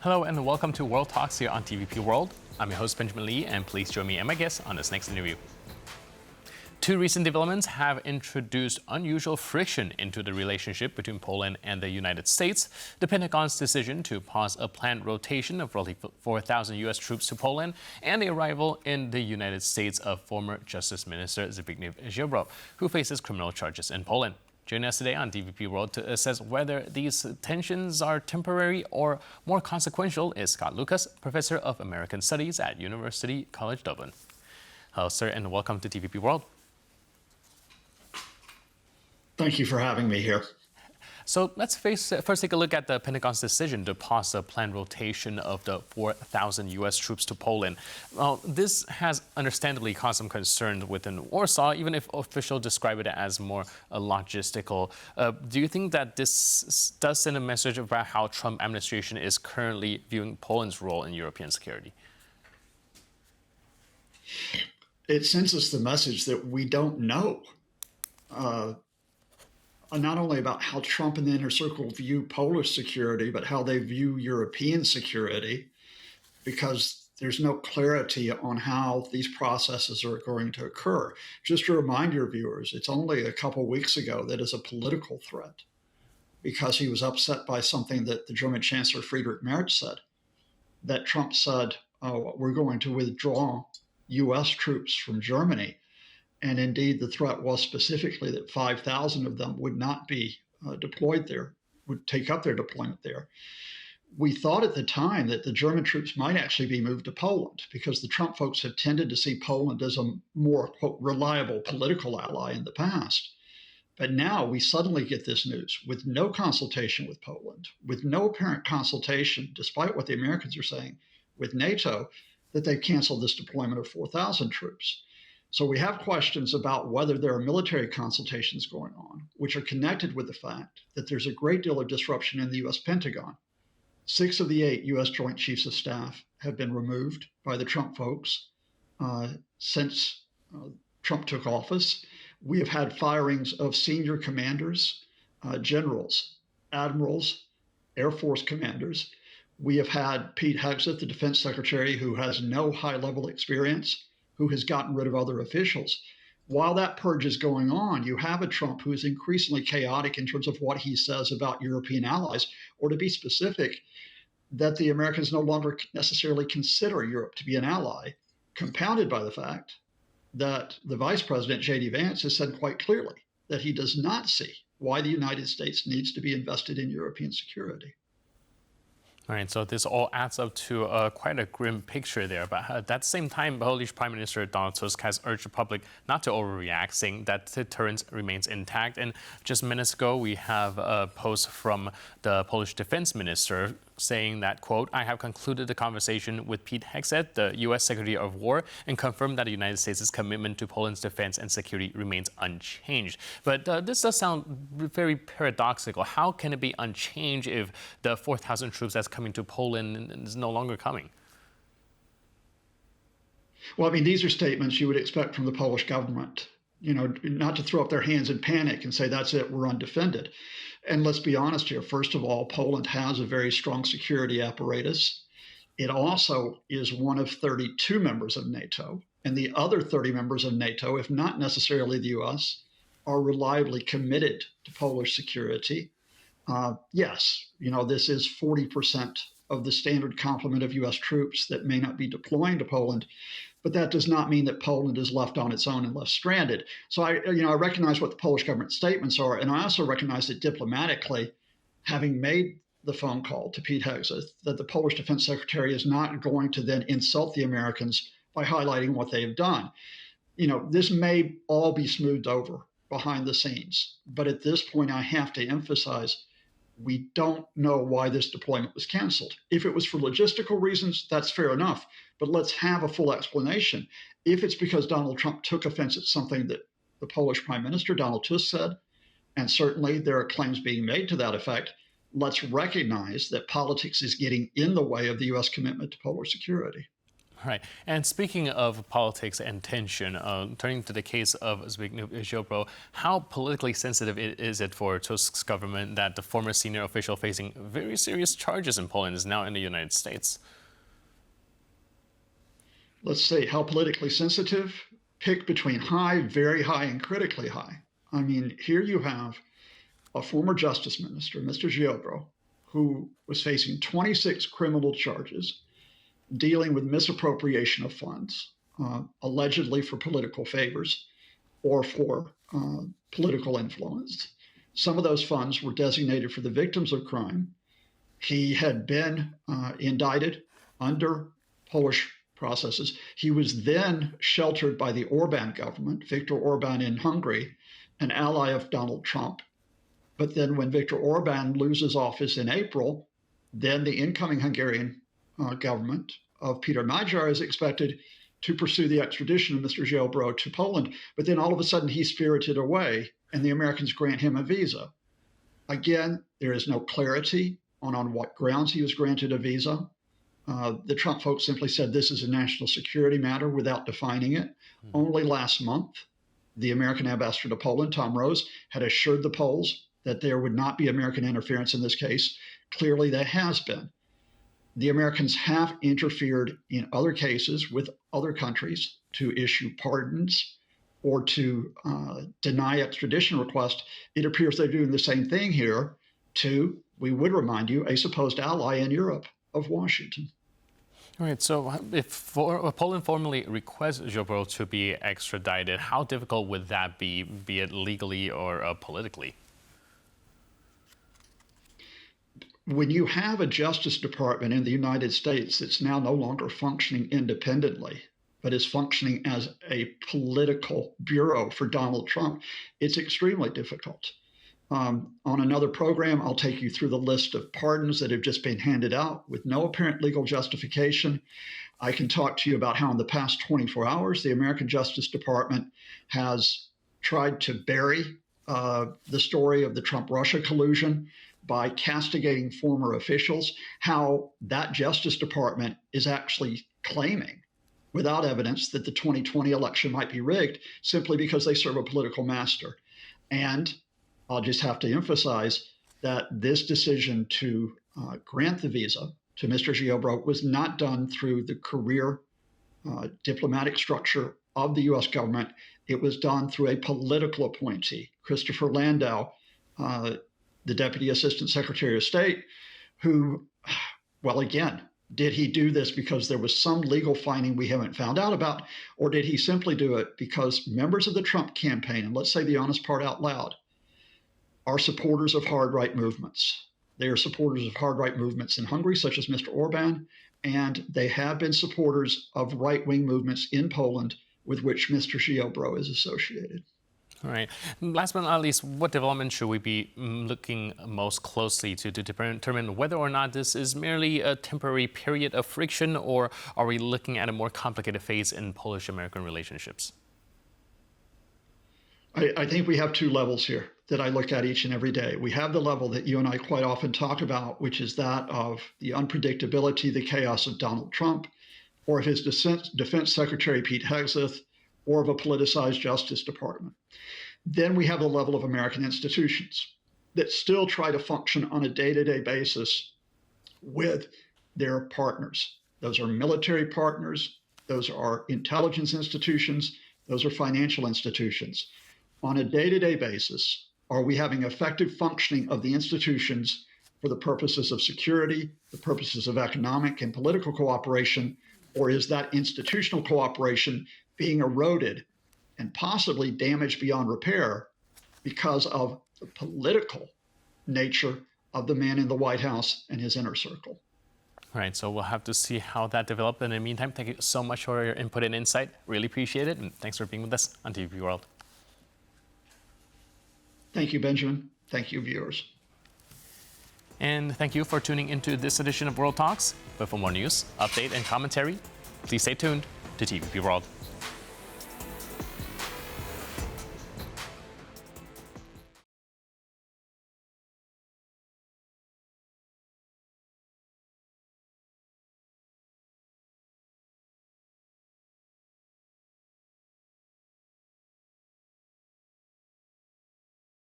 Hello and welcome to World Talks here on TVP World. I'm your host Benjamin Lee, and please join me and my guests on this next interview. Two recent developments have introduced unusual friction into the relationship between Poland and the United States. The Pentagon's decision to pause a planned rotation of roughly 4,000 U.S. troops to Poland, and the arrival in the United States of former Justice Minister Ziobro, who faces criminal charges in Poland. Joining us today on TVP World to assess whether these tensions are temporary or more consequential is Scott Lucas, Professor of American Studies at University College Dublin. Hello, sir, and welcome to TVP World. Thank you for having me here. So let's first take a look at the Pentagon's decision to pause the planned rotation of the 4,000 U.S. troops to Poland. Well, this has understandably caused some concern within Warsaw, even if officials describe it as more logistical. Do you think that this does send a message about how Trump administration is currently viewing Poland's role in European security? It sends us the message that we don't know. Not only about how Trump and the inner circle view Polish security, but how they view European security, because there's no clarity on how these processes are going to occur. Just to remind your viewers, it's only a couple weeks ago that is a political threat, because he was upset by something that the German Chancellor Friedrich Merz said, that Trump said, oh, we're going to withdraw U.S. troops from Germany. And indeed, the threat was specifically that 5,000 of them would not be deployed there, would take up their deployment there. We thought at the time that the German troops might actually be moved to Poland, because the Trump folks have tended to see Poland as a more, quote, reliable political ally in the past. But now we suddenly get this news with no consultation with Poland, with no apparent consultation, despite what the Americans are saying, with NATO, that they've canceled this deployment of 4,000 troops. So we have questions about whether there are military consultations going on, which are connected with the fact that there's a great deal of disruption in the U.S. Pentagon. 6 of the 8 U.S. Joint Chiefs of Staff have been removed by the Trump folks since Trump took office. We have had firings of senior commanders, generals, admirals, Air Force commanders. We have had Pete Hegseth, the defense secretary, who has no high-level experience, who has gotten rid of other officials. While that purge is going on, you have a Trump who is increasingly chaotic in terms of what he says about European allies, or to be specific, that the Americans no longer necessarily consider Europe to be an ally, compounded by the fact that the Vice President, J.D. Vance, has said quite clearly that he does not see why the United States needs to be invested in European security. All right, so this all adds up to quite a grim picture there. But at that same time, Polish Prime Minister Donald Tusk has urged the public not to overreact, saying that deterrence remains intact. And just minutes ago, we have a post from the Polish Defense Minister saying that, quote, I have concluded the conversation with Pete Hegseth, the U.S. Secretary of War, and confirmed that the United States' commitment to Poland's defense and security remains unchanged. But this does sound very paradoxical. How can it be unchanged if the 4,000 troops that's coming to Poland is no longer coming? Well, I mean, these are statements you would expect from the Polish government, you know, not to throw up their hands in panic and say, that's it, we're undefended. And let's be honest here. First of all, Poland has a very strong security apparatus. It also is one of 32 members of NATO. And the other 30 members of NATO, if not necessarily the U.S., are reliably committed to Polish security. Yes, you know, this is 40% of the standard complement of U.S. troops that may not be deploying to Poland. But that does not mean that Poland is left on its own and left stranded. So I recognize what the Polish government statements are, and I also recognize that diplomatically, having made the phone call to Pete Hegseth, that the Polish Defense Secretary is not going to then insult the Americans by highlighting what they have done. You know, this may all be smoothed over behind the scenes, but at this point, I have to emphasize we don't know why this deployment was canceled. If it was for logistical reasons, that's fair enough. But let's have a full explanation. If it's because Donald Trump took offense at something that the Polish Prime Minister, Donald Tusk, said, and certainly there are claims being made to that effect, let's recognize that politics is getting in the way of the U.S. commitment to Polish security. Right. And speaking of politics and tension, turning to the case of Ziobro, how politically sensitive is it for Tusk's government that the former senior official facing very serious charges in Poland is now in the United States? Let's see, how politically sensitive? Pick between high, very high, and critically high. I mean, here you have a former justice minister, Mr. Ziobro, who was facing 26 criminal charges dealing with misappropriation of funds, allegedly for political favors or for political influence. Some of those funds were designated for the victims of crime. He had been indicted under Polish processes. He was then sheltered by the Orban government, Viktor Orban in Hungary, an ally of Donald Trump. But then when Viktor Orban loses office in April, then the incoming Hungarian government of Peter Magyar is expected to pursue the extradition of Mr. Ziobro to Poland. But then all of a sudden he's spirited away and the Americans grant him a visa. Again, there is no clarity on what grounds he was granted a visa. The Trump folks simply said this is a national security matter without defining it. Only last month, the American ambassador to Poland, Tom Rose, had assured the Poles that there would not be American interference in this case. Clearly, there has been. The Americans have interfered in other cases with other countries to issue pardons or to deny extradition requests. It appears they're doing the same thing here to, we would remind you, a supposed ally in Europe of Washington. All right, so if Poland formally requests Ziobro to be extradited, how difficult would that be it legally or politically? When you have a Justice Department in the United States that's now no longer functioning independently, but is functioning as a political bureau for Donald Trump, it's extremely difficult. On another program, I'll take you through the list of pardons that have just been handed out with no apparent legal justification. I can talk to you about how in the past 24 hours, the American Justice Department has tried to bury the story of the Trump-Russia collusion by castigating former officials, how that Justice Department is actually claiming without evidence that the 2020 election might be rigged simply because they serve a political master. And I'll just have to emphasize that this decision to grant the visa to Mr. Ziobro was not done through the career diplomatic structure of the U.S. government. It was done through a political appointee, Christopher Landau, the Deputy Assistant Secretary of State, who, well, again, did he do this because there was some legal finding we haven't found out about, or did he simply do it because members of the Trump campaign, and let's say the honest part out loud, are supporters of hard right movements. They are supporters of hard right movements in Hungary, such as Mr. Orban, and they have been supporters of right-wing movements in Poland with which Mr. Ziobro is associated. All right. Last but not least, what development should we be looking most closely to determine whether or not this is merely a temporary period of friction, or are we looking at a more complicated phase in Polish-American relationships? I think we have two levels here that I look at each and every day. We have the level that you and I quite often talk about, which is that of the unpredictability, the chaos of Donald Trump, or of his Defense Secretary Pete Hegseth, or of a politicized Justice Department. Then we have the level of American institutions that still try to function on a day-to-day basis with their partners. Those are military partners, those are intelligence institutions, those are financial institutions. On a day-to-day basis, are we having effective functioning of the institutions for the purposes of security, the purposes of economic and political cooperation, or is that institutional cooperation being eroded and possibly damaged beyond repair because of the political nature of the man in the White House and his inner circle? All right, so we'll have to see how that develops. In the meantime, thank you so much for your input and insight. Really appreciate it, and thanks for being with us on TVP World. Thank you, Benjamin. Thank you, viewers. And thank you for tuning into this edition of World Talks. But for more news, update, and commentary, please stay tuned to TVP World.